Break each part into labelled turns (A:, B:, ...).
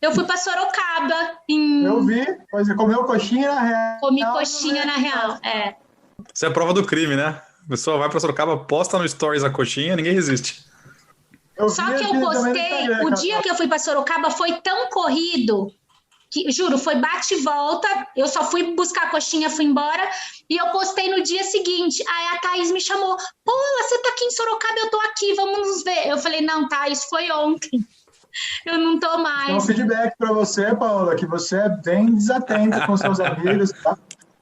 A: Eu fui pra Sorocaba.
B: Eu vi, pois você comeu coxinha na Real.
A: Comi coxinha na Real,
C: Isso é a prova do crime, né? A pessoa vai pra Sorocaba, posta no Stories a coxinha, ninguém resiste.
A: Só que eu postei, o dia que eu fui pra Sorocaba foi tão corrido, que, juro, foi bate e volta, eu só fui buscar a coxinha, fui embora, e eu postei no dia seguinte. Aí a Thaís me chamou, você tá aqui em Sorocaba, eu tô aqui, vamos nos ver. Eu falei, não, Thaís, foi ontem. Eu não tô mais.
B: Então, feedback pra você, Paola, que você é bem desatenta com seus amigos, tá?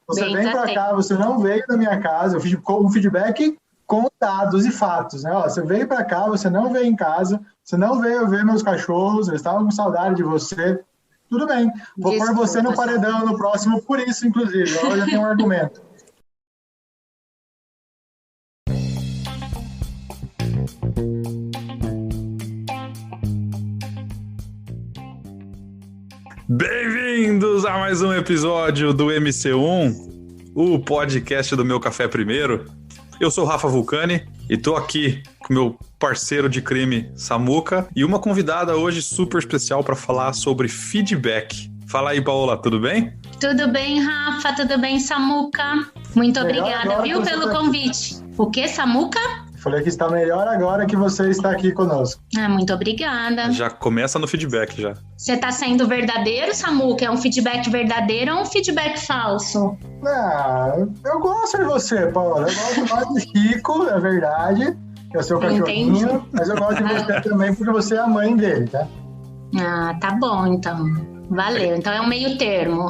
B: Você vem pra cá, você não veio da minha casa, eu fiz um feedback com dados e fatos, né? Você veio pra cá, você não veio em casa, você não veio ver meus cachorros, eles estavam com saudade de você. Tudo bem, vou pôr você no paredão no próximo, por isso, inclusive. Agora já tem um argumento.
C: Bem-vindos a mais um episódio do MC1, o podcast do Meu Café Primeiro. Eu sou o Rafa Vulcani e tô aqui com meu parceiro de crime, Samuca, e uma convidada hoje super especial para falar sobre feedback. Fala aí, Paola, tudo bem?
A: Tudo bem, Rafa, tudo bem, Samuca? Muito obrigada, viu, pelo convite. O que, Samuca?
B: Falei que está melhor agora que você está aqui conosco.
A: Muito obrigada.
C: Já começa no feedback, já.
A: Você está sendo verdadeiro, Samuca? É um feedback verdadeiro ou um feedback falso?
B: Eu gosto de você, Paola. Eu gosto mais do Chico, é verdade. Que é o seu cachorrinho. Entendi. Mas eu gosto de você também porque você é a mãe dele, tá?
A: Tá bom, então. Valeu, então é um meio termo.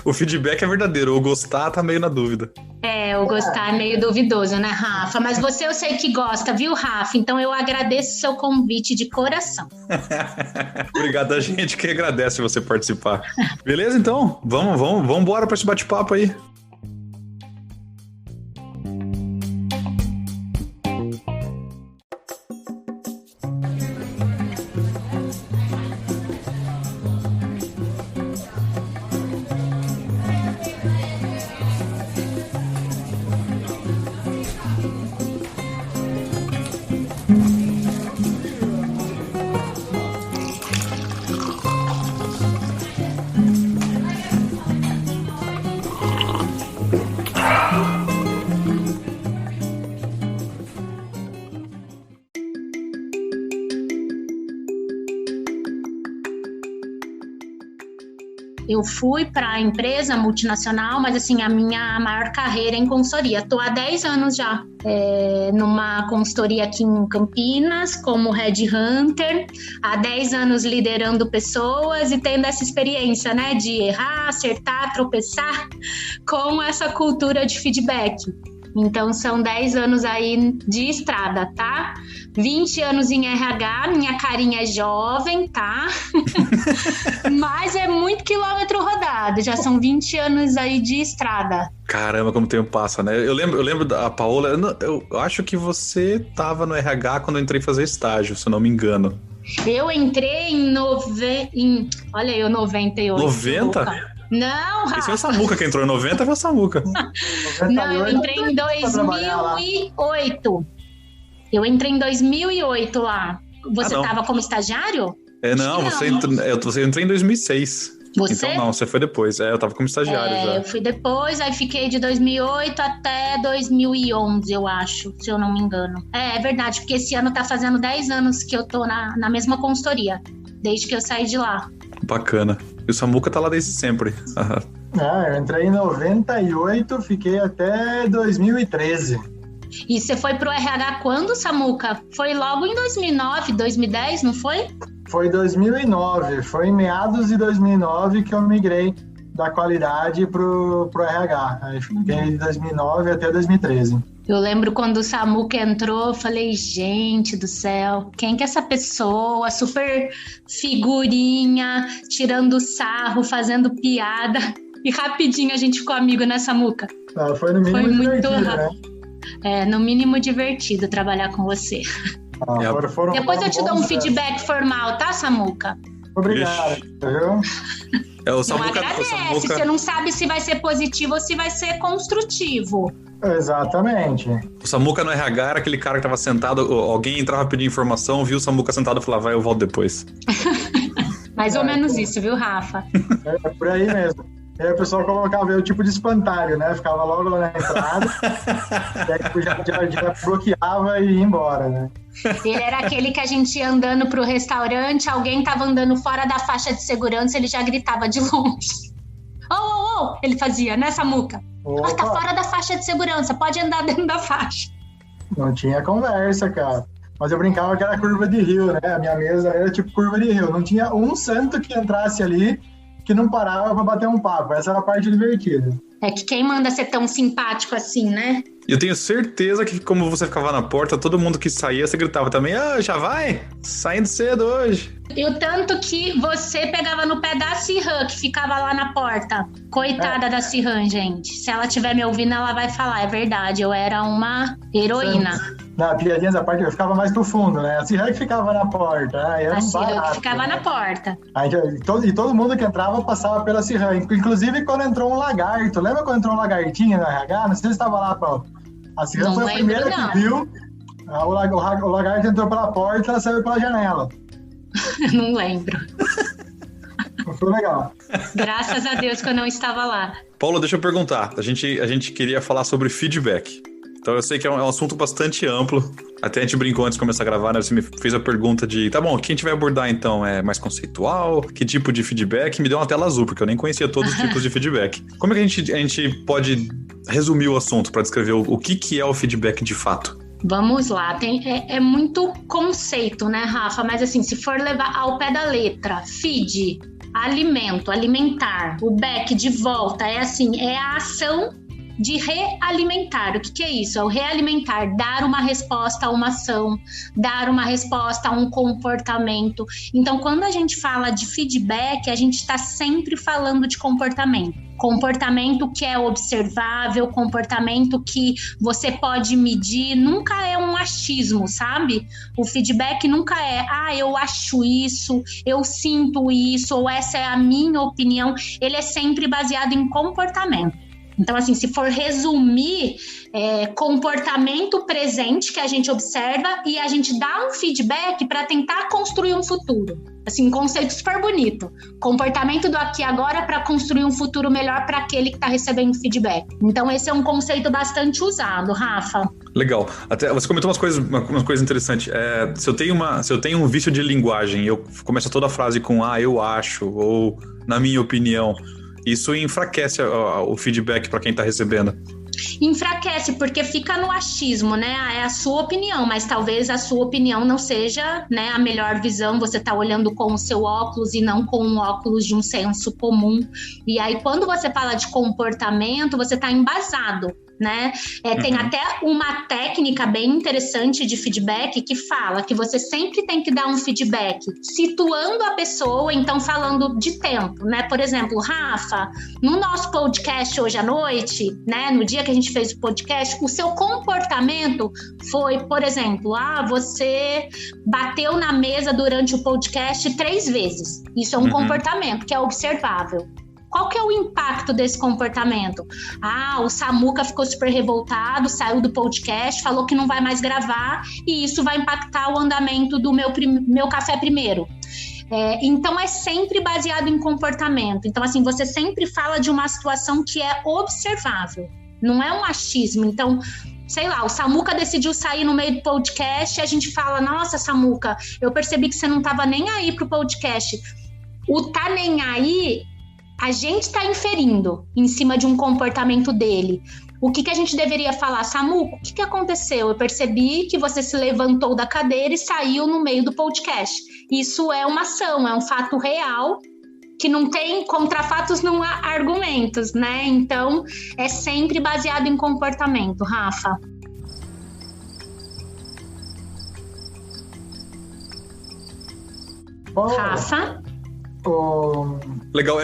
C: O feedback é verdadeiro, o gostar tá meio na dúvida.
A: O gostar é meio duvidoso, né, Rafa? Mas você eu sei que gosta, viu, Rafa? Então eu agradeço o seu convite de coração.
C: Obrigado a gente que agradece você participar. Beleza, então? Vamos embora pra esse bate-papo aí.
A: Eu fui para a empresa multinacional, mas assim, a minha maior carreira é em consultoria. Estou há 10 anos já numa consultoria aqui em Campinas, como headhunter, há 10 anos liderando pessoas e tendo essa experiência, né, de errar, acertar, tropeçar, com essa cultura de feedback. Então, são 10 anos aí de estrada, tá? 20 anos em RH, minha carinha é jovem, tá? Mas é muito quilômetro rodado, já são 20 anos aí de estrada.
C: Caramba, como o tempo passa, né? Eu lembro da Paola, eu acho que você tava no RH quando eu entrei fazer estágio, se eu não me engano.
A: Eu entrei em 98.
C: 90?
A: Não, Rafa.
C: Esse é o Samuca que entrou em 90, foi o Samuca.
A: Não, eu entrei em 2008. Eu entrei em 2008 lá. Você estava como estagiário?
C: Não, você entrou em 2006.
A: Você?
C: Então não, você foi depois. Eu tava como estagiário já.
A: Eu fui depois, aí fiquei de 2008 até 2011, eu acho, se eu não me engano. É verdade, porque esse ano tá fazendo 10 anos que eu tô na mesma consultoria, desde que eu saí de lá.
C: Bacana. E o Samuca tá lá desde sempre.
B: Eu entrei em 98, fiquei até 2013.
A: E você foi pro RH quando, Samuca? Foi logo em 2009, 2010, não foi?
B: Foi 2009, foi em meados de 2009 que eu migrei da qualidade pro RH. Aí fiquei de 2009 até 2013.
A: Eu lembro quando o Samuca entrou, eu falei, gente do céu, quem que é essa pessoa? Super figurinha, tirando sarro, fazendo piada. E rapidinho a gente ficou amigo, né, Samuca?
B: Foi no mínimo divertido, né?
A: No mínimo divertido trabalhar com você. Depois eu te dou um feedback formal, tá, Samuca?
B: Obrigado.
C: O Samuca,
A: não agradece, você não sabe se vai ser positivo ou se vai ser construtivo.
B: Exatamente.
C: O Samuca no RH era aquele cara que tava sentado, alguém entrava pedir informação, viu o Samuca sentado e falava, vai, eu volto depois.
A: Mais ou menos isso, viu, Rafa?
B: É por aí mesmo. E aí o pessoal colocava o tipo de espantalho, né? Ficava logo lá na entrada, e aí já bloqueava e ia embora, né?
A: Ele era aquele que a gente ia andando pro restaurante, alguém tava andando fora da faixa de segurança, ele já gritava de longe. Oh! Ele fazia, né, Samuca? Oh, tá fora da faixa de segurança, pode andar dentro da faixa.
B: Não tinha conversa, cara. Mas eu brincava que era curva de rio, né? A minha mesa era tipo curva de rio. Não tinha um santo que entrasse ali que não parava pra bater um papo. Essa era a parte divertida.
A: É que quem manda ser tão simpático assim, né?
C: Eu tenho certeza que, como você ficava na porta, todo mundo que saía, você gritava também, já vai? Saindo cedo hoje.
A: E o tanto que você pegava no pé da Cihan, que ficava lá na porta. Coitada da Cihan, gente. Se ela estiver me ouvindo, ela vai falar, é verdade, eu era uma heroína.
B: Na piadinha da parte, eu ficava mais pro fundo, né? A Cihan que ficava na porta.
A: A Cihan que ficava na porta.
B: E todo mundo que entrava passava pela Cihan. Inclusive, quando entrou um lagarto. Lembra quando entrou um lagartinho no RH? Não sei se você estava lá, Paulo. A Cihan foi a primeira que viu. O lagarto entrou pela porta e ela saiu pela janela.
A: Não lembro.
B: Foi legal.
A: Graças a Deus que eu não estava lá.
C: Paulo, deixa eu perguntar. A gente queria falar sobre feedback. Então eu sei que é um assunto bastante amplo. Até a gente brincou antes de começar a gravar, né? Você me fez a pergunta de, tá bom, o que a gente vai abordar então? É mais conceitual? Que tipo de feedback? Me deu uma tela azul, porque eu nem conhecia todos os tipos de feedback. Como é que a gente pode resumir o assunto para descrever o que é o feedback de fato?
A: Vamos lá, é muito conceito, né, Rafa? Mas assim, se for levar ao pé da letra, feed, alimento, alimentar, o back de volta, é a ação de realimentar. O que é isso? É o realimentar, dar uma resposta a uma ação, dar uma resposta a um comportamento. Então, quando a gente fala de feedback, a gente está sempre falando de comportamento. Comportamento que é observável, comportamento que você pode medir, nunca é um achismo, sabe? O feedback nunca é, eu acho isso, eu sinto isso, ou essa é a minha opinião. Ele é sempre baseado em comportamento. Então, assim, se for resumir, comportamento presente que a gente observa e a gente dá um feedback para tentar construir um futuro. Assim, um conceito super bonito. Comportamento do aqui e agora para construir um futuro melhor para aquele que está recebendo feedback. Então, esse é um conceito bastante usado, Rafa.
C: Legal. Até você comentou umas coisas interessantes. Se eu tenho um vício de linguagem, eu começo toda a frase com eu acho, ou na minha opinião. Isso enfraquece o feedback para quem está recebendo.
A: Enfraquece, porque fica no achismo, né? É a sua opinião, mas talvez a sua opinião não seja, né, a melhor visão. Você está olhando com o seu óculos e não com o óculos de um senso comum. E aí, quando você fala de comportamento, você está embasado, né? Tem até uma técnica bem interessante de feedback que fala que você sempre tem que dar um feedback situando a pessoa, então falando de tempo, né? Por exemplo, Rafa, no nosso podcast hoje à noite, né? No dia que a gente fez o podcast, o seu comportamento foi, por exemplo, você bateu na mesa durante o podcast 3 vezes. Isso é um comportamento que é observável. Qual que é o impacto desse comportamento? O Samuca ficou super revoltado, saiu do podcast, falou que não vai mais gravar e isso vai impactar o andamento do meu café primeiro. Então, é sempre baseado em comportamento. Então, assim, você sempre fala de uma situação que é observável, não é um achismo. Então, sei lá, o Samuca decidiu sair no meio do podcast e a gente fala, nossa, Samuca, eu percebi que você não estava nem aí pro podcast. O tá nem aí, a gente está inferindo em cima de um comportamento dele. O que a gente deveria falar? Samuca, o que aconteceu? Eu percebi que você se levantou da cadeira e saiu no meio do podcast. Isso é uma ação, é um fato real, que não tem, contra fatos não há argumentos, né? Então, é sempre baseado em comportamento, Rafa. Rafa?
C: Legal.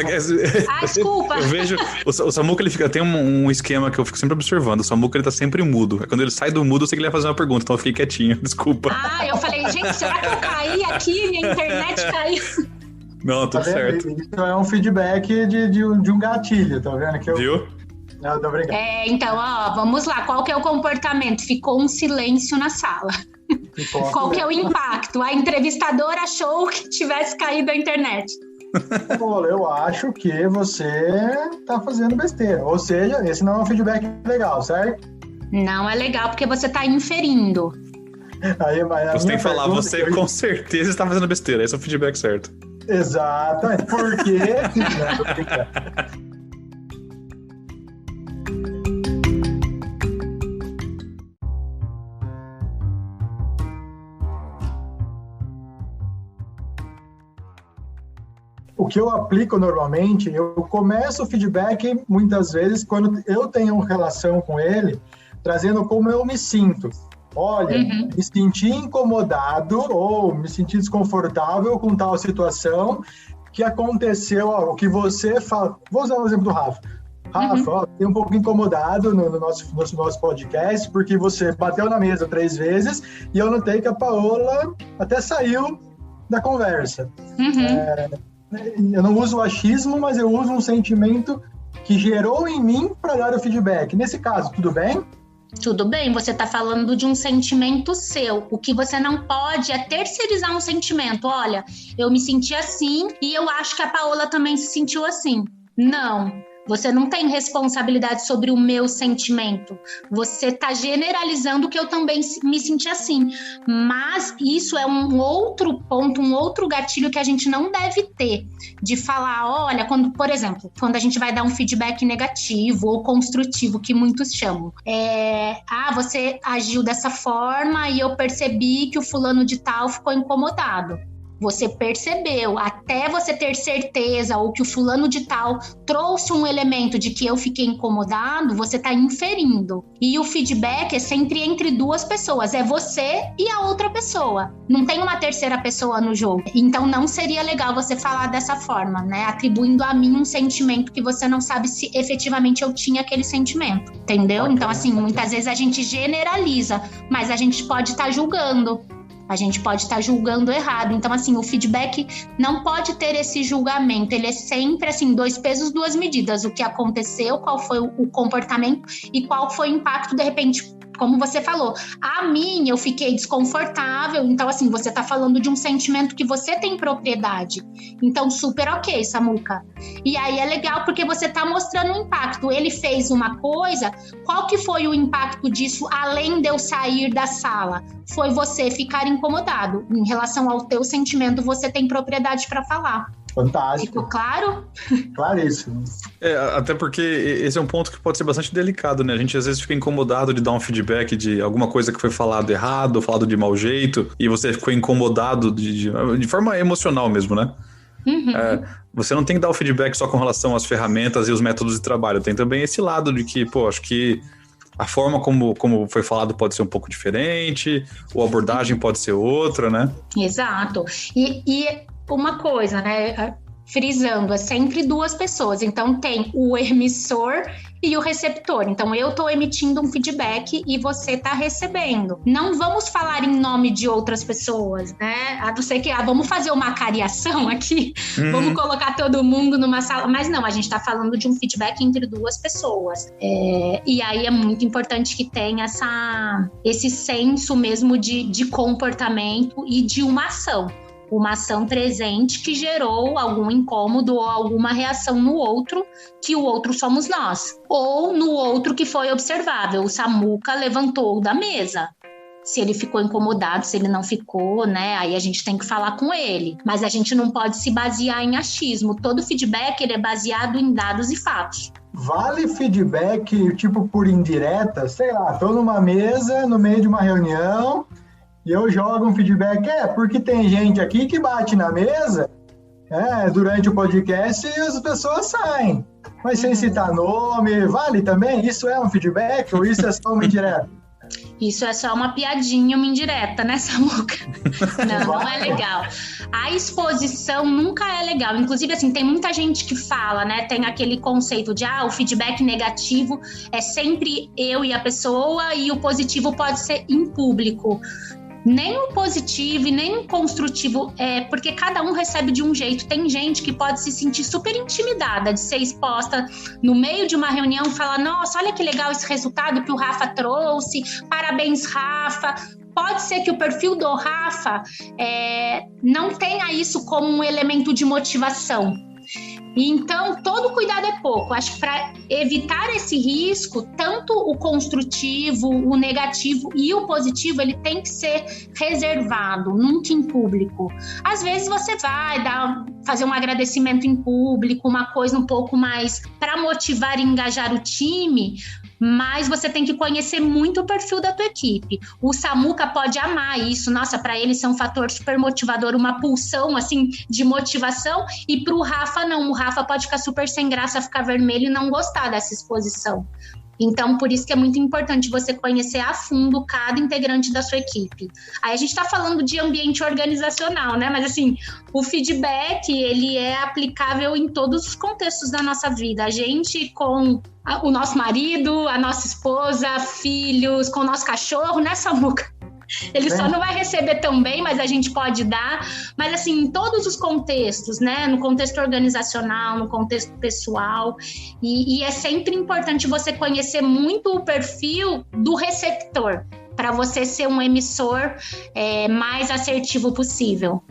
A: Desculpa.
C: Eu vejo. O Samuca, ele tem um esquema que eu fico sempre observando. O Samuca, ele tá sempre mudo. Quando ele sai do mudo, eu sei que ele vai fazer uma pergunta, então eu fiquei quietinho. Desculpa.
A: Eu falei, gente, será que eu caí aqui? Minha internet caiu.
C: Não, tudo certo.
B: Isso é um feedback de um gatilho, tá vendo?
C: Viu?
B: Não, tô brincando.
A: Então, vamos lá. Qual que é o comportamento? Ficou um silêncio na sala. Qual que é o impacto? A entrevistadora achou que tivesse caído a internet.
B: Pô, eu acho que você tá fazendo besteira. Ou seja, esse não é um feedback legal, certo?
A: Não é legal porque você tá inferindo.
B: Aí,
C: você tem que falar, você com certeza está fazendo besteira. Esse é o feedback certo.
B: Exatamente. Por quê? O que eu aplico normalmente, eu começo o feedback muitas vezes quando eu tenho uma relação com ele, trazendo como eu me sinto. Olha, me senti incomodado ou me senti desconfortável com tal situação que aconteceu, o que você fala. Vou usar o exemplo do Rafa. Rafa, fiquei um pouco incomodado no nosso podcast porque você bateu na mesa 3 vezes e eu notei que a Paola até saiu da conversa. Eu não uso o achismo, mas eu uso um sentimento que gerou em mim para dar o feedback. Nesse caso, tudo bem?
A: Tudo bem, você está falando de um sentimento seu. O que você não pode é terceirizar um sentimento. Olha, eu me senti assim e eu acho que a Paola também se sentiu assim. Não. Você não tem responsabilidade sobre o meu sentimento. Você está generalizando que eu também me senti assim. Mas isso é um outro ponto, um outro gatilho que a gente não deve ter. De falar, olha, por exemplo, quando a gente vai dar um feedback negativo ou construtivo, que muitos chamam. Você agiu dessa forma e eu percebi que o fulano de tal ficou incomodado. Você percebeu, até você ter certeza ou que o fulano de tal trouxe um elemento de que eu fiquei incomodado, você está inferindo. E o feedback é sempre entre 2 pessoas, é você e a outra pessoa. Não tem uma terceira pessoa no jogo. Então não seria legal você falar dessa forma, né? Atribuindo a mim um sentimento que você não sabe se efetivamente eu tinha aquele sentimento, entendeu? Então assim, muitas vezes a gente generaliza, mas a gente pode estar julgando. A gente pode estar julgando errado. Então, assim, o feedback não pode ter esse julgamento. Ele é sempre, assim, 2 pesos, 2 medidas. O que aconteceu, qual foi o comportamento e qual foi o impacto, de repente, como você falou. A mim, eu fiquei desconfortável. Então, assim, você está falando de um sentimento que você tem propriedade. Então, super ok, Samuca. E aí é legal porque você está mostrando o impacto. Ele fez uma coisa, qual que foi o impacto disso, além de eu sair da sala? Foi você ficar incomodado. Em relação ao teu sentimento, você tem propriedade para falar.
B: Fantástico.
A: Ficou claro?
B: Claríssimo.
C: Até porque esse é um ponto que pode ser bastante delicado, né? A gente às vezes fica incomodado de dar um feedback de alguma coisa que foi falado errado, ou falado de mau jeito, e você ficou incomodado de forma emocional mesmo, né? Você não tem que dar o feedback só com relação às ferramentas e os métodos de trabalho. Tem também esse lado de que, acho que a forma como foi falado pode ser um pouco diferente, ou a abordagem pode ser outra, né?
A: Exato. E uma coisa, né? Frisando, é sempre 2 pessoas. Então, tem o emissor e o receptor. Então, eu estou emitindo um feedback e você está recebendo. Não vamos falar em nome de outras pessoas, né? A não ser que, vamos fazer uma cariação aqui, vamos colocar todo mundo numa sala. Mas não, a gente está falando de um feedback entre 2 pessoas. E aí é muito importante que tenha esse senso mesmo de comportamento e de uma ação. Uma ação presente que gerou algum incômodo ou alguma reação no outro, que o outro somos nós. Ou no outro que foi observável. O Samuca levantou da mesa. Se ele ficou incomodado, se ele não ficou, né? Aí a gente tem que falar com ele. Mas a gente não pode se basear em achismo. Todo feedback ele é baseado em dados e fatos.
B: Vale feedback, tipo, por indireta? Sei lá, tô numa mesa, no meio de uma reunião... E eu jogo um feedback, porque tem gente aqui que bate na mesa durante o podcast e as pessoas saem. Mas sem citar nome, vale também? Isso é um feedback ou isso é só uma indireta?
A: Isso é só uma piadinha, uma indireta, né, Samuca? Não é legal. A exposição nunca é legal. Inclusive, assim, tem muita gente que fala, né? Tem aquele conceito de, o feedback negativo é sempre eu e a pessoa e o positivo pode ser em público. Nem o positivo e nem o construtivo, porque cada um recebe de um jeito. Tem gente que pode se sentir super intimidada de ser exposta no meio de uma reunião e falar: nossa, olha que legal esse resultado que o Rafa trouxe, parabéns, Rafa. Pode ser que o perfil do Rafa não tenha isso como um elemento de motivação. Então, todo cuidado é pouco. Acho que para evitar esse risco, tanto o construtivo, o negativo e o positivo, ele tem que ser reservado, nunca em público. Às vezes você vai fazer um agradecimento em público, uma coisa um pouco mais para motivar e engajar o time, mas você tem que conhecer muito o perfil da tua equipe. O Samuca pode amar isso, nossa, para ele isso é um fator super motivador, uma pulsão assim de motivação, e para o Rafa não, o Rafa pode ficar super sem graça, ficar vermelho e não gostar dessa exposição. Então, por isso que é muito importante você conhecer a fundo cada integrante da sua equipe. Aí a gente está falando de ambiente organizacional, né? Mas assim, o feedback, ele é aplicável em todos os contextos da nossa vida. A gente com o nosso marido, a nossa esposa, filhos, com o nosso cachorro, né, Samuca? Ele só não vai receber tão bem, mas a gente pode dar. Mas assim, em todos os contextos, né? No contexto organizacional, no contexto pessoal. E é sempre importante você conhecer muito o perfil do receptor, para você ser um emissor mais assertivo possível.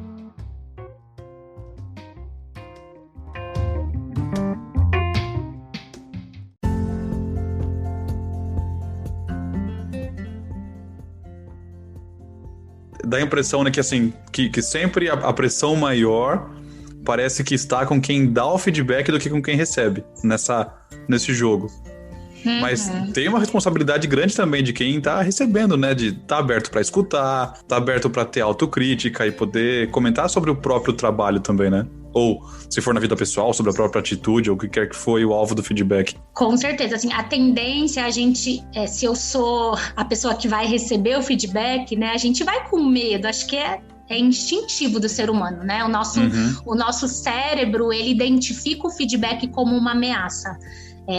C: Dá a impressão, né, que assim, que sempre a pressão maior parece que está com quem dá o feedback do que com quem recebe nesse jogo. Mas tem uma responsabilidade grande também de quem tá recebendo, né? De estar aberto para escutar, tá aberto para ter autocrítica e poder comentar sobre o próprio trabalho também, né? Ou, se for na vida pessoal, sobre a própria atitude, ou o que quer que foi o alvo do feedback.
A: Com certeza, assim, a tendência, a gente, se eu sou a pessoa que vai receber o feedback, né, a gente vai com medo, acho que é instintivo do ser humano, né? O nosso cérebro, ele identifica o feedback como uma ameaça.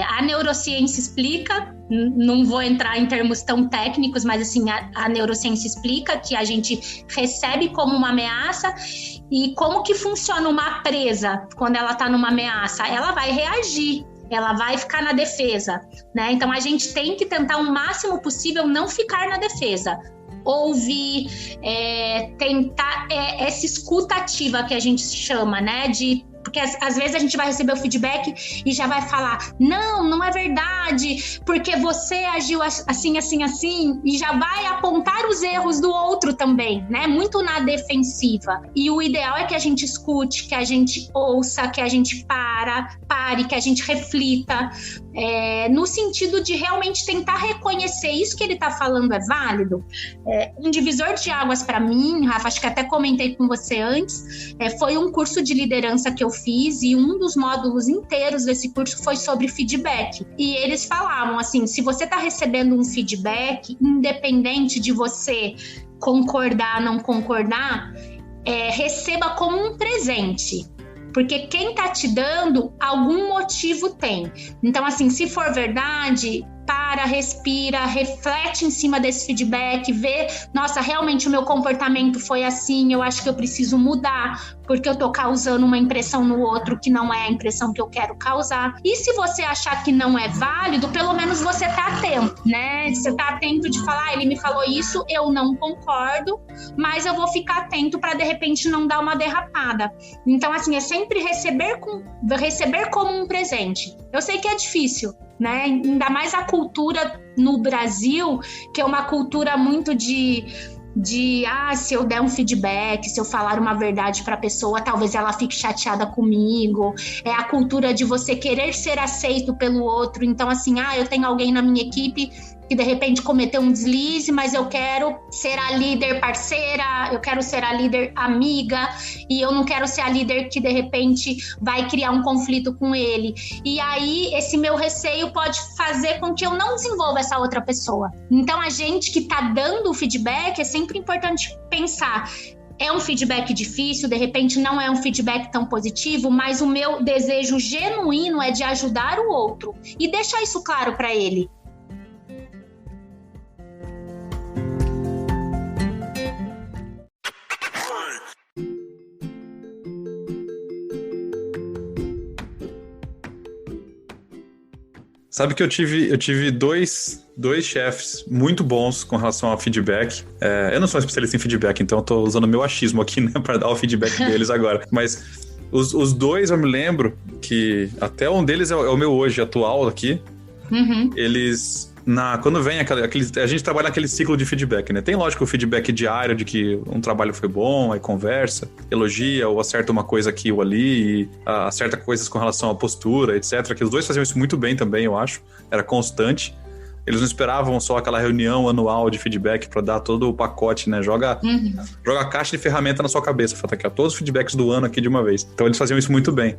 A: A neurociência explica, não vou entrar em termos tão técnicos, mas assim, a neurociência explica que a gente recebe como uma ameaça. E como que funciona uma presa quando ela está numa ameaça? Ela vai reagir, ela vai ficar na defesa, né? Então a gente tem que tentar o máximo possível não ficar na defesa. Ouvir, tentar essa escuta ativa que a gente chama, né? Porque às vezes a gente vai receber o feedback e já vai falar: não é verdade, porque você agiu assim, assim, assim, e já vai apontar os erros do outro também, né? Muito na defensiva. E o ideal é que a gente escute, que a gente ouça, que a gente pare, que a gente reflita, no sentido de realmente tentar reconhecer isso que ele está falando é válido. Um divisor de águas para mim, Rafa, acho que até comentei com você antes, foi um curso de liderança que eu fiz, e um dos módulos inteiros desse curso foi sobre feedback. E eles falavam assim: se você está recebendo um feedback, independente de você concordar ou não concordar, receba como um presente. Porque quem tá te dando, algum motivo tem. Então, assim, se for verdade, para, respira, reflete em cima desse feedback, vê, nossa, realmente o meu comportamento foi assim, eu acho que eu preciso mudar, porque eu tô causando uma impressão no outro que não é a impressão que eu quero causar. E se você achar que não é válido, pelo menos você tá atento, né? Você tá atento de falar: ele me falou isso, eu não concordo, mas eu vou ficar atento para de repente não dar uma derrapada. Então, assim, é sempre receber como um presente. Eu sei que é difícil, né? Ainda mais a cultura no Brasil, que é uma cultura muito de se eu der um feedback, se eu falar uma verdade para a pessoa, talvez ela fique chateada comigo. É a cultura de você querer ser aceito pelo outro. Então, assim, eu tenho alguém na minha equipe que de repente cometeu um deslize, mas eu quero ser a líder parceira, eu quero ser a líder amiga, e eu não quero ser a líder que de repente vai criar um conflito com ele. E aí esse meu receio pode fazer com que eu não desenvolva essa outra pessoa. Então a gente que tá dando o feedback, é sempre importante pensar: é um feedback difícil, de repente não é um feedback tão positivo, mas o meu desejo genuíno é de ajudar o outro, e deixar isso claro para ele.
C: Sabe que eu tive dois chefes muito bons com relação ao feedback. Eu não sou um especialista em feedback, então eu tô usando o meu achismo aqui, né, para dar o feedback deles agora. Mas os dois, eu me lembro que até um deles é o meu hoje atual aqui.
A: Uhum.
C: Eles... Quando vem a gente trabalha naquele ciclo de feedback, né? Tem, lógico, o feedback diário de que um trabalho foi bom, aí conversa, elogia ou acerta uma coisa aqui ou ali, e acerta coisas com relação à postura, etc. Que os dois faziam isso muito bem também, eu acho. Era constante. Eles não esperavam só aquela reunião anual de feedback para dar todo o pacote, né? Joga a caixa de ferramenta na sua cabeça. Fala aqui, ó, todos os feedbacks do ano aqui de uma vez. Então eles faziam isso muito bem.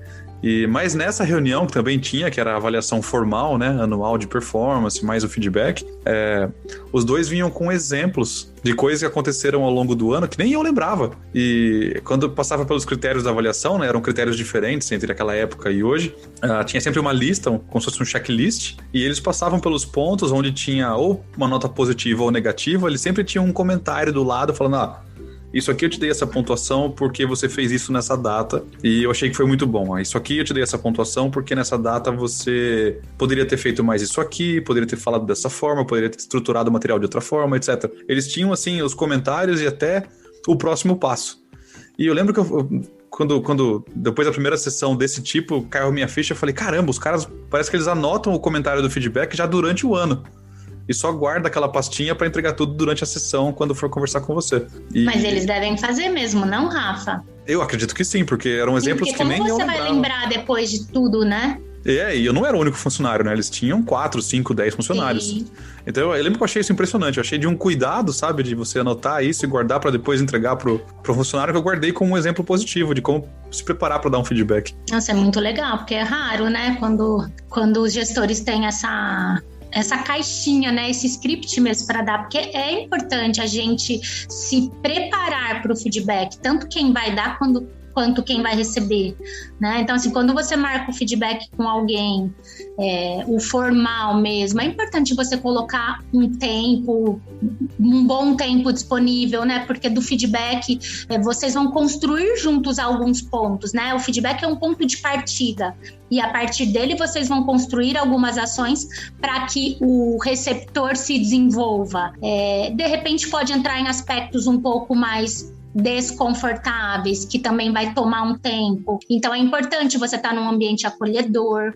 C: Mas nessa reunião que também tinha, que era a avaliação formal, né? Anual de performance, mais o feedback, os dois vinham com exemplos de coisas que aconteceram ao longo do ano que nem eu lembrava. E quando passava pelos critérios da avaliação, né? Eram critérios diferentes entre aquela época e hoje. Tinha sempre uma lista, como se fosse um checklist, e eles passavam pelos pontos onde tinha ou uma nota positiva ou negativa, eles sempre tinham um comentário do lado falando, isso aqui eu te dei essa pontuação porque você fez isso nessa data e eu achei que foi muito bom. Isso aqui eu te dei essa pontuação porque nessa data você poderia ter feito mais isso aqui, poderia ter falado dessa forma, poderia ter estruturado o material de outra forma, etc. Eles tinham, assim, os comentários e até o próximo passo. E eu lembro que quando depois da primeira sessão desse tipo, caiu a minha ficha, eu falei, caramba, os caras, parece que eles anotam o comentário do feedback já durante o ano. E só guarda aquela pastinha para entregar tudo durante a sessão quando for conversar com você.
A: Mas eles devem fazer mesmo, não, Rafa?
C: Eu acredito que sim, porque eram exemplos que nem eu lembrava.
A: Como você vai lembrar depois de tudo, né?
C: E eu não era o único funcionário, né? Eles tinham 4, 5, 10 funcionários. Sim. Então eu lembro que eu achei isso impressionante. Eu achei de um cuidado, sabe? De você anotar isso e guardar para depois entregar pro funcionário, que eu guardei como um exemplo positivo de como se preparar para dar um feedback.
A: Nossa, é muito legal, porque é raro, né? Quando os gestores têm essa caixinha, né, esse script mesmo para dar, porque é importante a gente se preparar para o feedback, tanto quem vai dar quanto quem vai receber, né? Então, assim, quando você marca o feedback com alguém, o formal mesmo, é importante você colocar um bom tempo disponível, né? Porque do feedback, vocês vão construir juntos alguns pontos, né? O feedback é um ponto de partida, e a partir dele vocês vão construir algumas ações para que o receptor se desenvolva. De repente pode entrar em aspectos um pouco mais desconfortáveis, que também vai tomar um tempo. Então é importante você estar num ambiente acolhedor,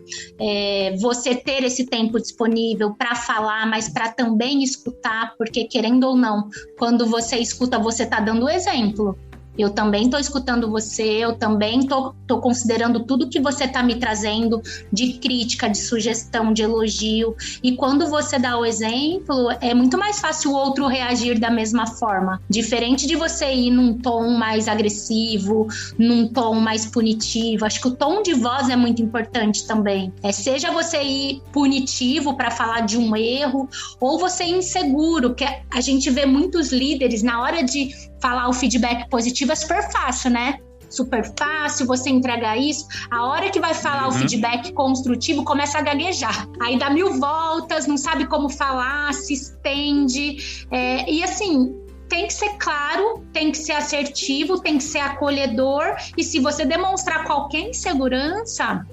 A: você ter esse tempo disponível para falar, mas para também escutar, porque querendo ou não, quando você escuta, você está dando exemplo. Eu também estou escutando você, eu também estou considerando tudo que você está me trazendo de crítica, de sugestão, de elogio. E quando você dá o exemplo, é muito mais fácil o outro reagir da mesma forma. Diferente de você ir num tom mais agressivo, num tom mais punitivo. Acho que o tom de voz é muito importante também. Seja você ir punitivo para falar de um erro, ou você ir inseguro, que a gente vê muitos líderes, na hora de falar o feedback positivo é super fácil, né? Super fácil, você entregar isso. A hora que vai falar o feedback construtivo, começa a gaguejar. Aí dá 1000 voltas, não sabe como falar, se estende. E assim, tem que ser claro, tem que ser assertivo, tem que ser acolhedor. E se você demonstrar qualquer insegurança,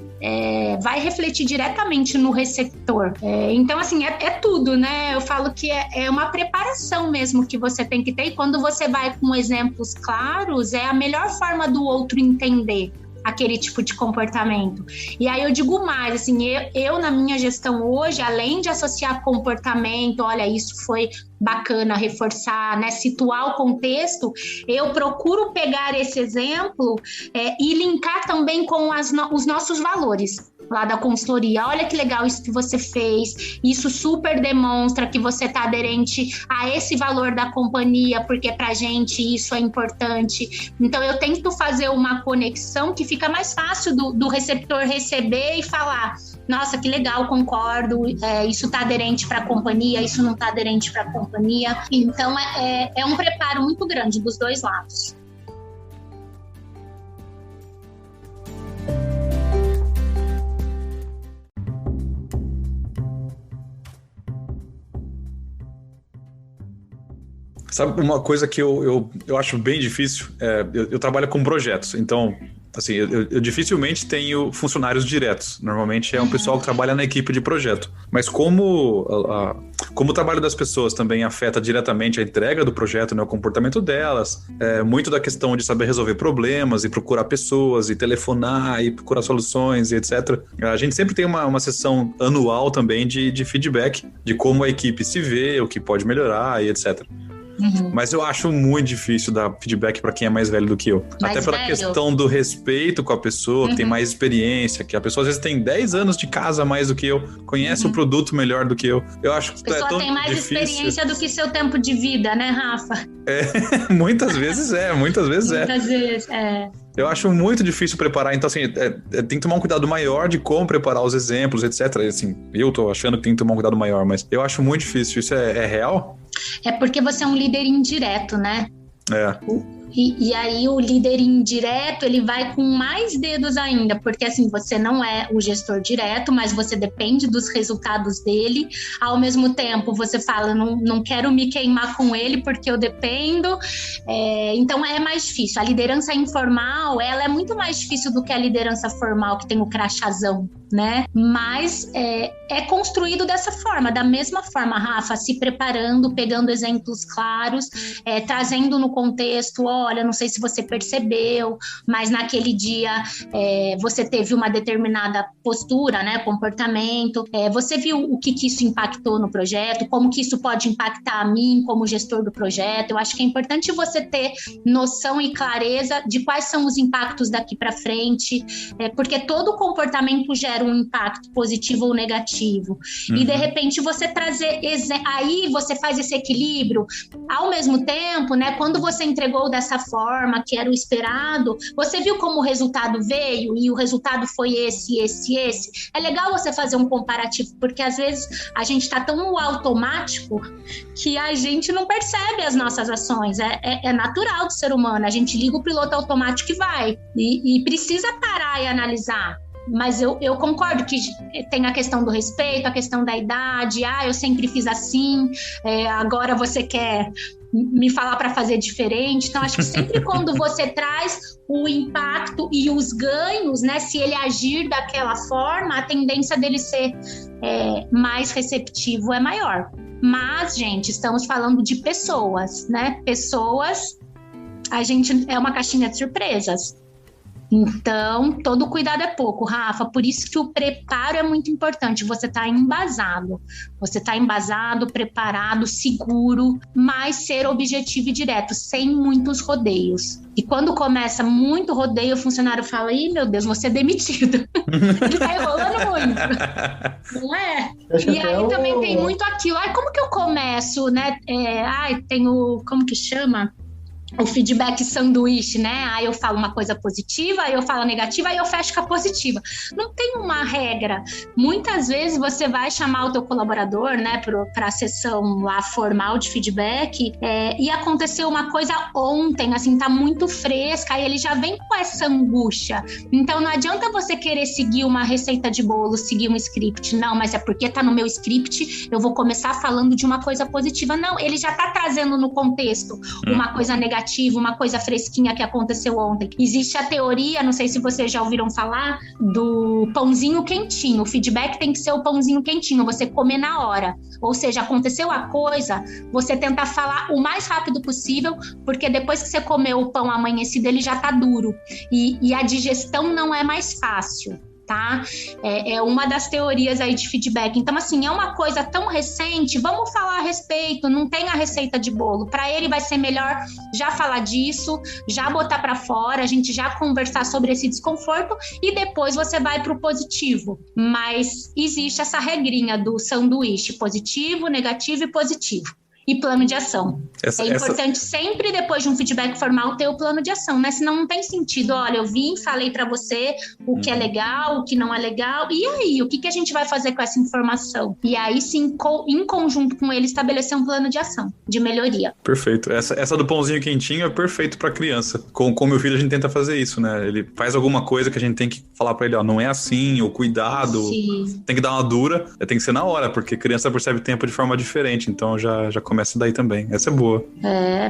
A: vai refletir diretamente no receptor. Então, assim, é tudo, né? Eu falo que é uma preparação mesmo que você tem que ter. E quando você vai com exemplos claros, é a melhor forma do outro entender aquele tipo de comportamento. E aí eu digo mais, assim, eu na minha gestão hoje, além de associar comportamento, olha, isso foi bacana, reforçar, né, situar o contexto, eu procuro pegar esse exemplo e linkar também com os nossos valores lá da consultoria. Olha que legal isso que você fez, isso super demonstra que você está aderente a esse valor da companhia, porque pra gente isso é importante. Então eu tento fazer uma conexão que fica mais fácil do receptor receber e falar, nossa, que legal, concordo, isso está aderente para a companhia, isso não está aderente para a companhia. Então é um preparo muito grande dos dois lados.
C: Sabe uma coisa que eu acho bem difícil? Eu trabalho com projetos, então assim, eu dificilmente tenho funcionários diretos. Normalmente é um pessoal que trabalha na equipe de projeto. Mas como o trabalho das pessoas também afeta diretamente a entrega do projeto, né, o comportamento delas, muito da questão de saber resolver problemas e procurar pessoas e telefonar e procurar soluções e etc. A gente sempre tem uma sessão anual também de feedback de como a equipe se vê, o que pode melhorar e etc. Mas eu acho muito difícil dar feedback para quem é mais velho do que eu. Até pela questão do respeito com a pessoa, que tem mais experiência, que a pessoa às vezes tem 10 anos de casa a mais do que eu, conhece o produto melhor do que eu. Eu acho que
A: a pessoa tem mais experiência do que seu tempo de vida, né, Rafa?
C: Muitas vezes
A: Muitas vezes,
C: Eu acho muito difícil preparar, então assim, tem que tomar um cuidado maior de como preparar os exemplos, etc. Assim, eu tô achando que tem que tomar um cuidado maior, mas eu acho muito difícil. Isso é real?
A: É porque você é um líder indireto, né? E aí o líder indireto, ele vai com mais dedos ainda, porque assim, você não é o gestor direto, mas você depende dos resultados dele. Ao mesmo tempo, você fala, não quero me queimar com ele porque eu dependo. Então é mais difícil. A liderança informal, ela é muito mais difícil do que a liderança formal, que tem o crachazão, né? Mas é construído dessa forma, da mesma forma, Rafa, se preparando, pegando exemplos claros, trazendo no contexto, olha, não sei se você percebeu, mas naquele dia você teve uma determinada postura, né, comportamento, você viu o que isso impactou no projeto, como que isso pode impactar a mim como gestor do projeto. Eu acho que é importante você ter noção e clareza de quais são os impactos daqui para frente, porque todo comportamento gera um impacto positivo ou negativo. E de repente você trazer, aí você faz esse equilíbrio, ao mesmo tempo, né, quando você entregou dessa forma que era o esperado, você viu como o resultado veio e o resultado foi esse. É legal você fazer um comparativo, porque às vezes a gente está tão no automático que a gente não percebe as nossas ações. É natural do ser humano, a gente liga o piloto automático e vai, e precisa parar e analisar. Mas eu concordo que tem a questão do respeito, a questão da idade, eu sempre fiz assim, agora você quer me falar para fazer diferente. Então, acho que sempre quando você traz o impacto e os ganhos, né, se ele agir daquela forma, a tendência dele ser mais receptivo é maior. Mas, gente, estamos falando de pessoas, né? Pessoas, a gente é uma caixinha de surpresas. Então, todo cuidado é pouco, Rafa. Por isso que o preparo é muito importante. Você está embasado. Você está embasado, preparado, seguro, mas ser objetivo e direto, sem muitos rodeios. E quando começa muito rodeio, o funcionário fala, ih, meu Deus, você é demitido. Ele tá enrolando muito. Não é? E aí também tem muito aquilo. Como que eu começo, né? Tem o... Como que chama? O feedback sanduíche, né? Aí eu falo uma coisa positiva, aí eu falo negativa, aí eu fecho com a positiva. Não tem uma regra. Muitas vezes você vai chamar o teu colaborador, né, para a sessão lá formal de feedback, e aconteceu uma coisa ontem, assim, tá muito fresca, aí ele já vem com essa angústia. Então não adianta você querer seguir uma receita de bolo, seguir um script. Não, mas é porque tá no meu script, eu vou começar falando de uma coisa positiva. Não, ele já tá trazendo no contexto uma coisa negativa, uma coisa fresquinha que aconteceu ontem. Existe a teoria, não sei se vocês já ouviram falar, do pãozinho quentinho. O feedback tem que ser o pãozinho quentinho, você comer na hora. Ou seja, aconteceu a coisa, você tentar falar o mais rápido possível, porque depois que você comeu o pão amanhecido, ele já tá duro. E a digestão não é mais fácil. Tá? É uma das teorias aí de feedback. Então, assim, é uma coisa tão recente, vamos falar a respeito, não tem a receita de bolo. Para ele vai ser melhor já falar disso, já botar para fora, a gente já conversar sobre esse desconforto e depois você vai pro positivo. Mas existe essa regrinha do sanduíche, positivo, negativo e positivo. E plano de ação. É importante sempre, depois de um feedback formal, ter o plano de ação, né? Senão não tem sentido. Olha, eu vim, falei para você o que é legal, o que não é legal. E aí, o que a gente vai fazer com essa informação? E aí, sim, em conjunto com ele, estabelecer um plano de ação, de melhoria.
C: Perfeito. Essa do pãozinho quentinho é perfeito para criança. Com meu filho, a gente tenta fazer isso, né? Ele faz alguma coisa que a gente tem que falar para ele, não é assim, ou cuidado. Sim. Tem que dar uma dura, tem que ser na hora, porque criança percebe tempo de forma diferente. Então, já começa começa daí também. Essa é boa.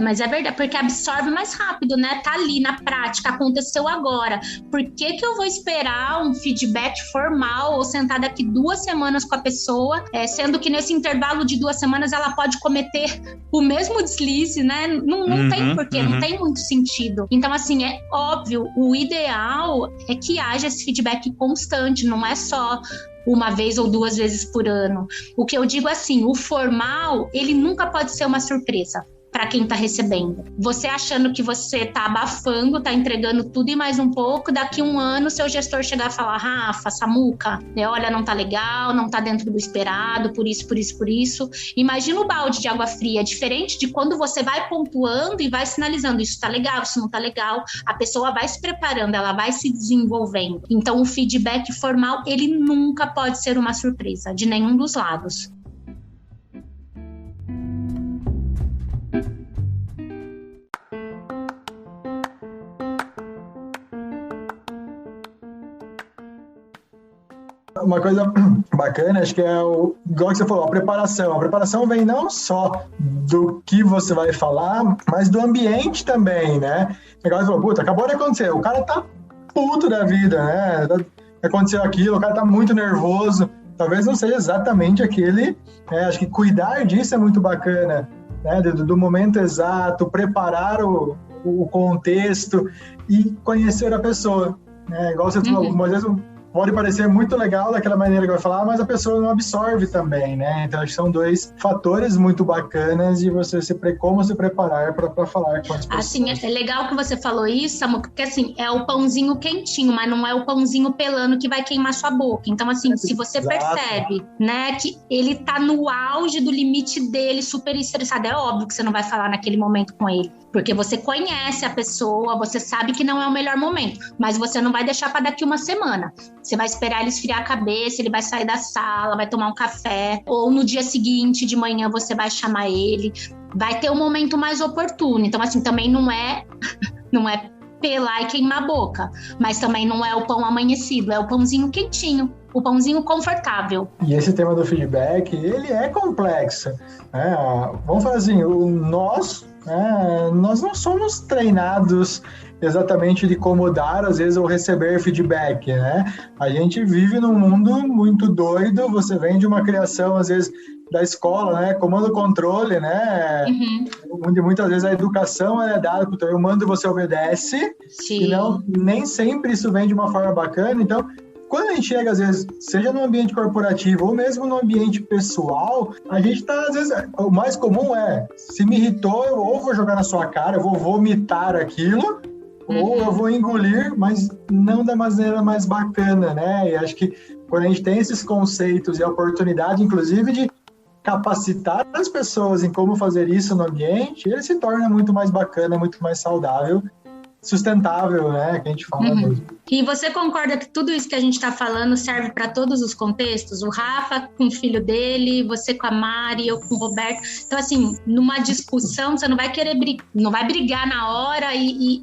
A: Mas é verdade, porque absorve mais rápido, né? Tá ali na prática, aconteceu agora. Por que eu vou esperar um feedback formal ou sentar daqui 2 semanas com a pessoa, sendo que nesse intervalo de 2 semanas ela pode cometer o mesmo deslize, né? Não tem porquê, não tem muito sentido. Então, assim, é óbvio, o ideal é que haja esse feedback constante, não é só 1 vez ou 2 vezes por ano. O que eu digo assim, o formal, ele nunca pode ser uma surpresa para quem está recebendo. Você achando que você está abafando, está entregando tudo e mais um pouco, daqui 1 ano seu gestor chegar e falar, Rafa, Samuca, olha, não tá legal, não tá dentro do esperado, por isso, por isso, por isso. Imagina o balde de água fria, diferente de quando você vai pontuando e vai sinalizando, isso tá legal, isso não tá legal, a pessoa vai se preparando, ela vai se desenvolvendo. Então o feedback formal, ele nunca pode ser uma surpresa, de nenhum dos lados.
B: Uma coisa bacana, acho que igual que você falou, a preparação. A preparação vem não só do que você vai falar, mas do ambiente também, né? Igual você falou, puta, acabou de acontecer, o cara tá puto da vida, né? Aconteceu aquilo, o cara tá muito nervoso. Talvez não seja exatamente aquele... acho que cuidar disso é muito bacana, né? Do momento exato, preparar o contexto e conhecer a pessoa. Né? Igual você falou, algumas vezes... Pode parecer muito legal daquela maneira que vai falar, mas a pessoa não absorve também, né? Então, acho que são 2 fatores muito bacanas de você como se preparar para falar com as pessoas.
A: Assim, é legal que você falou isso, Samu, porque assim, é o pãozinho quentinho, mas não é o pãozinho pelando que vai queimar sua boca. Então, assim, se você percebe, né, que ele tá no auge do limite dele, super estressado, é óbvio que você não vai falar naquele momento com ele, porque você conhece a pessoa, você sabe que não é o melhor momento, mas você não vai deixar para daqui 1 semana. Você vai esperar ele esfriar a cabeça, ele vai sair da sala, vai tomar um café, ou no dia seguinte, de manhã, você vai chamar ele. Vai ter um momento mais oportuno. Então, assim, também não é pelar e queimar a boca, mas também não é o pão amanhecido, é o pãozinho quentinho, o pãozinho confortável.
B: E esse tema do feedback, ele é complexo. Né? Vamos falar assim, nós não somos treinados exatamente de como dar, às vezes, ou receber feedback, né? A gente vive num mundo muito doido, você vem de uma criação, às vezes, da escola, né? Comando controle, né? Onde muitas vezes a educação é dada, eu mando e você obedece. Sim. E nem sempre isso vem de uma forma bacana. Então, quando a gente chega, às vezes, seja no ambiente corporativo ou mesmo no ambiente pessoal, a gente tá, às vezes, o mais comum se me irritou, eu ou vou jogar na sua cara, eu vou vomitar aquilo, ou eu vou engolir, mas não da maneira mais bacana, né? E acho que quando a gente tem esses conceitos e a oportunidade, inclusive, de capacitar as pessoas em como fazer isso no ambiente, ele se torna muito mais bacana, muito mais saudável, sustentável, né? Que a gente fala mesmo.
A: E você concorda que tudo isso que a gente está falando serve para todos os contextos? O Rafa com o filho dele, você com a Mari, eu com o Roberto. Então, assim, numa discussão, você não vai querer não vai brigar na hora e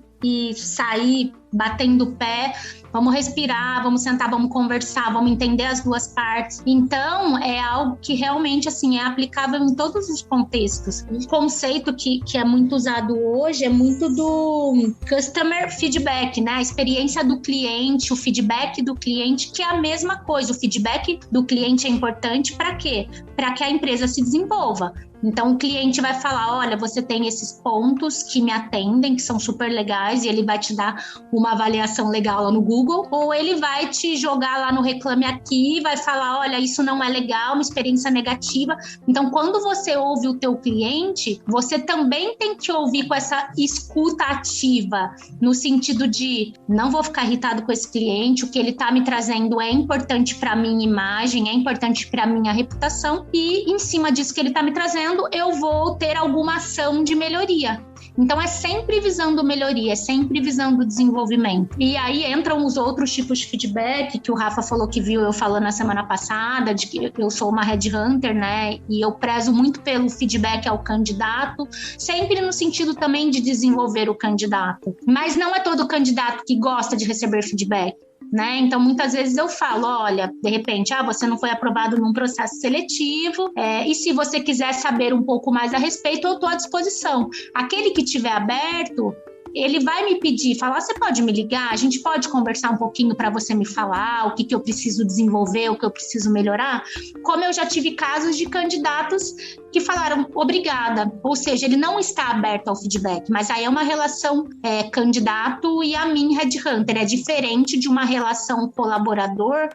A: sair batendo o pé. Vamos respirar, vamos sentar, vamos conversar, vamos entender as 2 partes. Então, é algo que realmente, assim, é aplicável em todos os contextos. Um conceito que é muito usado hoje é muito do customer feedback, né? A experiência do cliente, o feedback do cliente, que é a mesma coisa. O feedback do cliente é importante para quê? Para que a empresa se desenvolva. Então, o cliente vai falar, olha, você tem esses pontos que me atendem, que são super legais, e ele vai te dar uma avaliação legal lá no Google, ou ele vai te jogar lá no Reclame Aqui, vai falar, olha, isso não é legal, uma experiência negativa. Então, quando você ouve o teu cliente, você também tem que ouvir com essa escuta ativa, no sentido de, não vou ficar irritado com esse cliente, o que ele está me trazendo é importante para a minha imagem, é importante para a minha reputação, e em cima disso que ele está me trazendo, eu vou ter alguma ação de melhoria. Então, é sempre visando melhoria, é sempre visando desenvolvimento. E aí entram os outros tipos de feedback que o Rafa falou que viu eu falando na semana passada, de que eu sou uma headhunter, né? E eu prezo muito pelo feedback ao candidato, sempre no sentido também de desenvolver o candidato. Mas não é todo candidato que gosta de receber feedback. né? Então, muitas vezes eu falo, olha, de repente, você não foi aprovado num processo seletivo, e se você quiser saber um pouco mais a respeito, eu estou à disposição. Aquele que tiver aberto, ele vai me pedir, falar, você pode me ligar? A gente pode conversar um pouquinho para você me falar o que eu preciso desenvolver, o que eu preciso melhorar? Como eu já tive casos de candidatos que falaram obrigada, ou seja, ele não está aberto ao feedback, mas aí é uma relação candidato e a mim, headhunter, é diferente de uma relação colaborador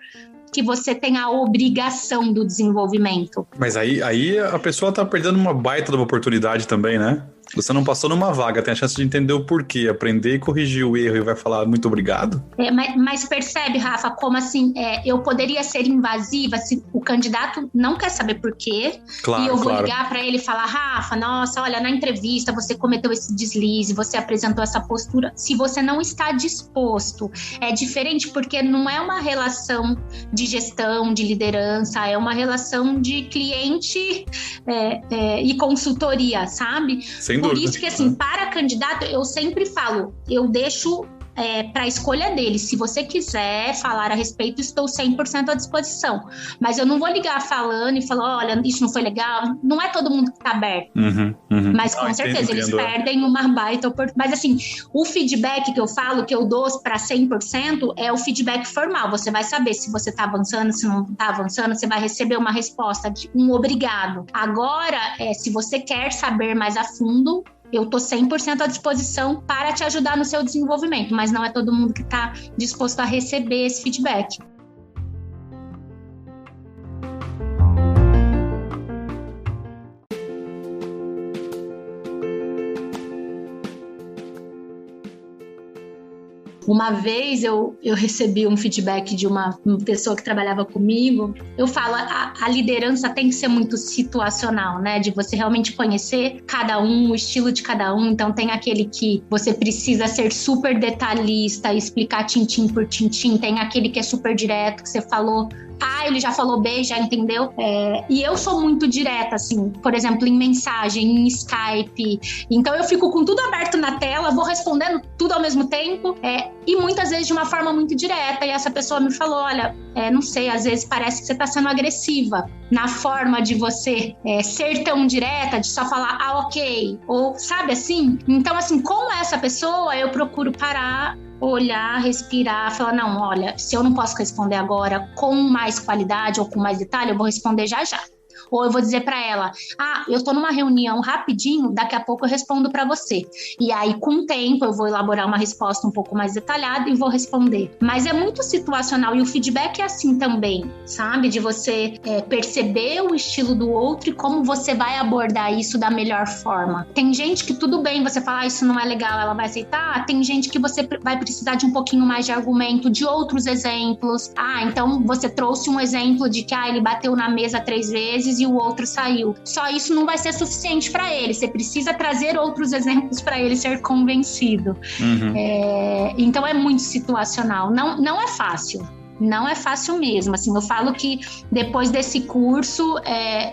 A: que você tem a obrigação do desenvolvimento.
C: Mas aí a pessoa tá perdendo uma baita de uma oportunidade também, né? Você não passou numa vaga, tem a chance de entender o porquê, aprender e corrigir o erro e vai falar muito obrigado.
A: Mas percebe, Rafa, como assim, eu poderia ser invasiva se o candidato não quer saber porquê,
C: claro,
A: e eu vou ligar para ele e falar, Rafa, nossa, olha, na entrevista você cometeu esse deslize, você apresentou essa postura. Se você não está disposto, é diferente, porque não é uma relação de gestão, de liderança, é uma relação de cliente e consultoria, sabe?
C: Sem
A: Por
C: dúvida.
A: isso que, assim, para candidato, eu sempre falo, eu deixo para a escolha dele. Se você quiser falar a respeito, estou 100% à disposição. Mas eu não vou ligar falando e falar, olha, isso não foi legal. Não é todo mundo que está aberto. Mas com certeza, eles perdem uma baita oportunidade. Mas assim, o feedback que eu falo, que eu dou para 100%, é o feedback formal. Você vai saber se você está avançando, se não está avançando, você vai receber uma resposta de um obrigado. Agora, se você quer saber mais a fundo, eu estou 100% à disposição para te ajudar no seu desenvolvimento, mas não é todo mundo que está disposto a receber esse feedback. Uma vez eu recebi um feedback de uma pessoa que trabalhava comigo. Eu falo, a liderança tem que ser muito situacional, né? De você realmente conhecer cada um, o estilo de cada um. Então tem aquele que você precisa ser super detalhista, explicar tintim por tintim. Tem aquele que é super direto, que você falou A, ele já falou B, já entendeu? E eu sou muito direta, assim, por exemplo, em mensagem, em Skype. Então eu fico com tudo aberto na tela, vou respondendo tudo ao mesmo tempo, e muitas vezes de uma forma muito direta. E essa pessoa me falou, olha, não sei, às vezes parece que você está sendo agressiva na forma de você ser tão direta, de só falar, ok, ou sabe assim? Então, assim, com essa pessoa, eu procuro parar, olhar, respirar, falar, não, olha, se eu não posso responder agora com mais qualidade ou com mais detalhe, eu vou responder já já. Ou eu vou dizer para ela, eu tô numa reunião rapidinho, daqui a pouco eu respondo para você. E aí, com o tempo, eu vou elaborar uma resposta um pouco mais detalhada e vou responder. Mas é muito situacional, e o feedback é assim também, sabe? De você perceber o estilo do outro e como você vai abordar isso da melhor forma. Tem gente que tudo bem, você fala, isso não é legal, ela vai aceitar. Tem gente que você vai precisar de um pouquinho mais de argumento, de outros exemplos. Então você trouxe um exemplo de que ele bateu na mesa 3 vezes e o outro saiu. Só isso não vai ser suficiente para ele. Você precisa trazer outros exemplos para ele ser convencido. Então é muito situacional. Não é fácil. Não é fácil mesmo. Assim, eu falo que depois desse curso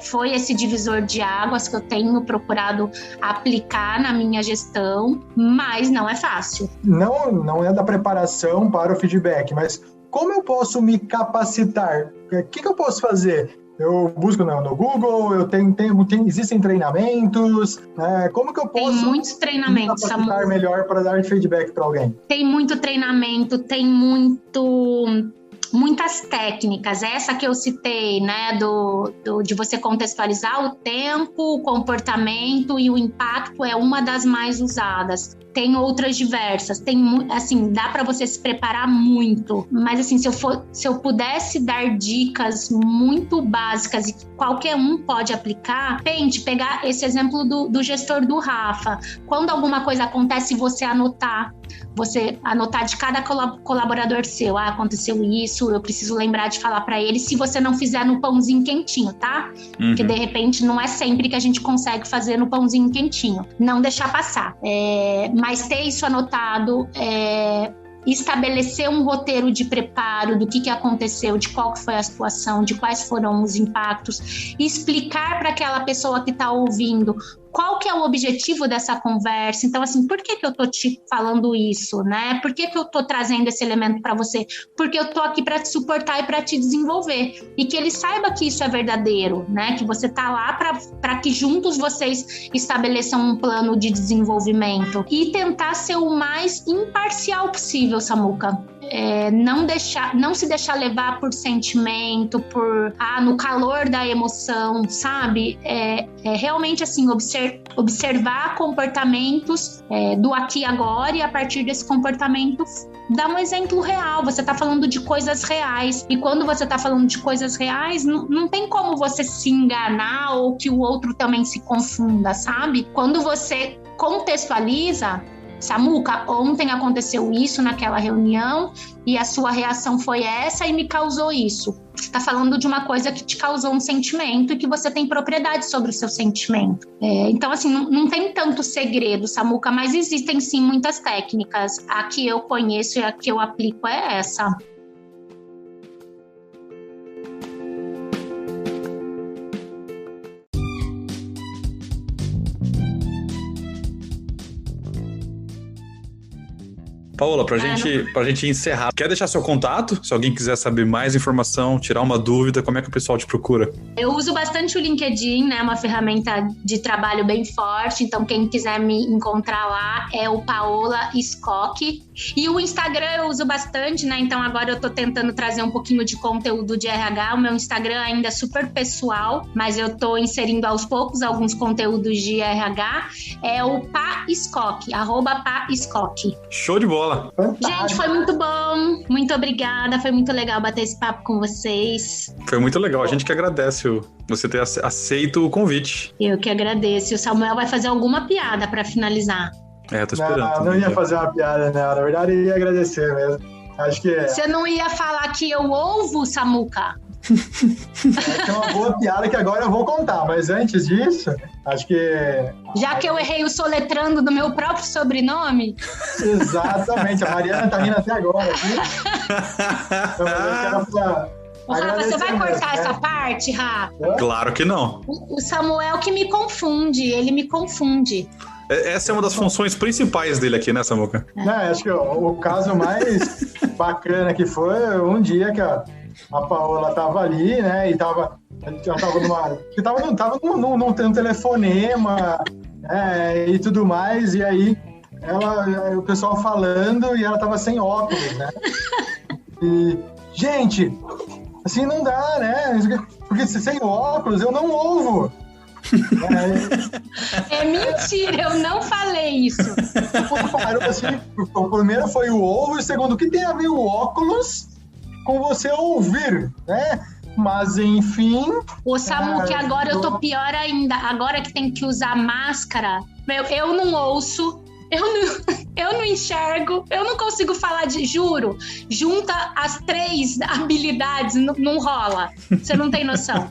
A: foi esse divisor de águas que eu tenho procurado aplicar na minha gestão, mas não é fácil.
B: Não é da preparação para o feedback, mas como eu posso me capacitar? O que eu posso fazer? Eu busco no Google, existem treinamentos, como que eu posso
A: tem muitos treinamentos,
B: me capacitar melhor para dar feedback para alguém?
A: Tem muito treinamento, tem muitas técnicas, essa que eu citei, né, de você contextualizar o tempo, o comportamento e o impacto é uma das mais usadas. Tem outras diversas, assim, dá para você se preparar muito, mas assim, se eu pudesse dar dicas muito básicas e que qualquer um pode aplicar, tente pegar esse exemplo do gestor do Rafa. Quando alguma coisa acontece, você anotar de cada colaborador seu, aconteceu isso, eu preciso lembrar de falar para ele, se você não fizer no pãozinho quentinho, tá? Porque de repente não é sempre que a gente consegue fazer no pãozinho quentinho, não deixar passar, mas ter isso anotado, estabelecer um roteiro de preparo do que aconteceu, de qual que foi a situação, de quais foram os impactos, explicar para aquela pessoa que está ouvindo qual que é o objetivo dessa conversa? Então, assim, por que eu tô te falando isso, né? Por que eu tô trazendo esse elemento para você? Porque eu tô aqui para te suportar e para te desenvolver. E que ele saiba que isso é verdadeiro, né? Que você tá lá para que juntos vocês estabeleçam um plano de desenvolvimento. E tentar ser o mais imparcial possível, Samuca. Não se deixar levar por sentimento, no calor da emoção, sabe? Realmente, assim, observar comportamentos do aqui e agora, e a partir desse comportamento dar um exemplo real. Você está falando de coisas reais, e quando você está falando de coisas reais, não tem como você se enganar ou que o outro também se confunda, sabe? Quando você contextualiza, Samuca, ontem aconteceu isso naquela reunião e a sua reação foi essa e me causou isso. Você está falando de uma coisa que te causou um sentimento e que você tem propriedade sobre o seu sentimento. Então, assim, não tem tanto segredo, Samuca, mas existem sim muitas técnicas. A que eu conheço e a que eu aplico é essa.
C: Paola, pra gente encerrar, quer deixar seu contato? Se alguém quiser saber mais informação, tirar uma dúvida, como é que o pessoal te procura?
A: Eu uso bastante o LinkedIn, né? Uma ferramenta de trabalho bem forte. Então, quem quiser me encontrar lá é o Paola Scocchi. E o Instagram eu uso bastante, né? Então, agora eu tô tentando trazer um pouquinho de conteúdo de RH. O meu Instagram ainda é super pessoal, mas eu tô inserindo aos poucos alguns conteúdos de RH. É o Pa Scocchi, @PaScocchi.
C: Show de bola!
A: Gente, foi muito bom. Muito obrigada. Foi muito legal bater esse papo com vocês.
C: Foi muito legal. A gente que agradece você ter aceito o convite.
A: Eu que agradeço. E o Samuel vai fazer alguma piada para finalizar.
C: Tô esperando.
B: Não ia fazer uma piada, né? Na verdade, eu ia agradecer mesmo. Acho que...
A: Você não ia falar que eu ouvo, Samuca?
B: É uma boa piada que agora eu vou contar, mas antes disso, acho que...
A: Já que eu errei o soletrando do meu próprio sobrenome?
B: Exatamente, a Mariana tá rindo até agora, viu? Então, eu quero
A: Rafa, você vai cortar essa parte, Rafa?
C: Claro que não.
A: O Samuel que me confunde, ele me confunde.
C: Essa é uma das funções principais dele aqui, né, Samuca?
B: Acho que o caso mais bacana que foi um dia que a Paola tava ali, né, e tava num telefonema, e tudo mais, e aí o pessoal falando e ela tava sem óculos, né? E, gente, assim não dá, né? Porque sem óculos eu não ouvo.
A: É mentira, eu não falei isso.
B: Assim, o primeiro foi o ovo, e o segundo, o que tem a ver o óculos com você ouvir, né? Mas, enfim...
A: O Samu, que agora eu tô pior ainda. Agora que tem que usar máscara, eu não ouço, eu não enxergo, eu não consigo falar juro. Junta as 3 habilidades, não rola. Você não tem noção.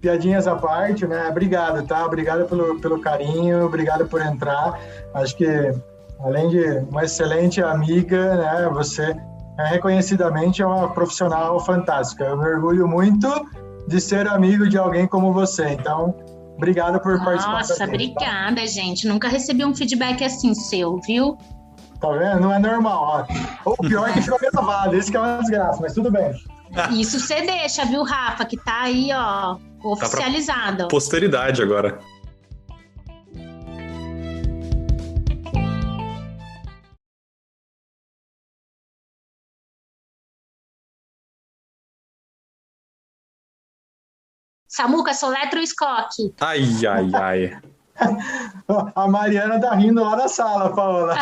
B: Piadinhas à parte, né? Obrigado, tá? Obrigado pelo carinho, obrigado por entrar. Acho que, além de uma excelente amiga, né? Você reconhecidamente é uma profissional fantástica. Eu me orgulho muito de ser amigo de alguém como você. Então, obrigado por participar.
A: Nossa, obrigada, tá? Gente. Nunca recebi um feedback assim seu, viu?
B: Tá vendo? Não é normal. Ó. O pior é que ficou gravado. Esse que é uma desgraça, mas tudo bem.
A: Isso você deixa, viu, Rafa? Que tá aí, ó, oficializado.
C: Tá posteridade agora.
A: Samuca, soletra o Scocchi.
C: Ai.
B: A Mariana tá rindo lá na sala, Paola.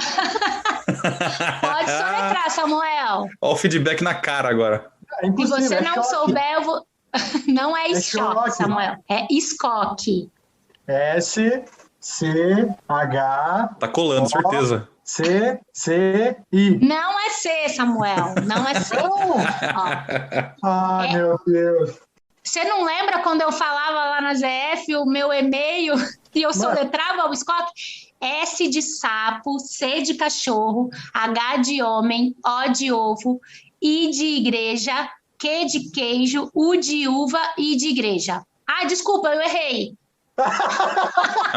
A: Pode soletrar, Samuel.
C: Ó o feedback na cara agora.
A: Se você não souber, eu vou... Não é Scocchi, Samuel. É Scocchi.
B: S-C-H...
C: Tá colando, certeza.
B: C-C-I.
A: Não é C, Samuel. Não é C.
B: Meu Deus.
A: Você não lembra quando eu falava lá na ZF o meu e-mail e eu soletrava o Scocchi? S de sapo, C de cachorro, H de homem, O de ovo, I de igreja, Q de queijo, U de uva e de igreja. Ah, desculpa, eu errei.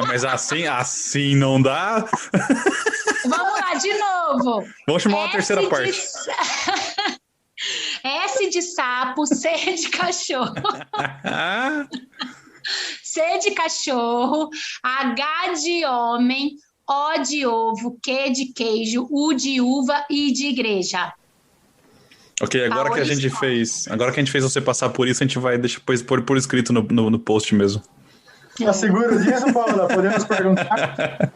C: Mas assim não dá.
A: Vamos lá, de novo.
C: Vamos chamar uma terceira parte.
A: S de sapo, C de cachorro. C de cachorro, H de homem, O de ovo, Q de queijo, U de uva e de igreja.
C: Ok, agora que a gente fez você passar por isso, a gente vai depois pôr por escrito no post mesmo.
B: Tá seguro disso, Paula? Podemos perguntar?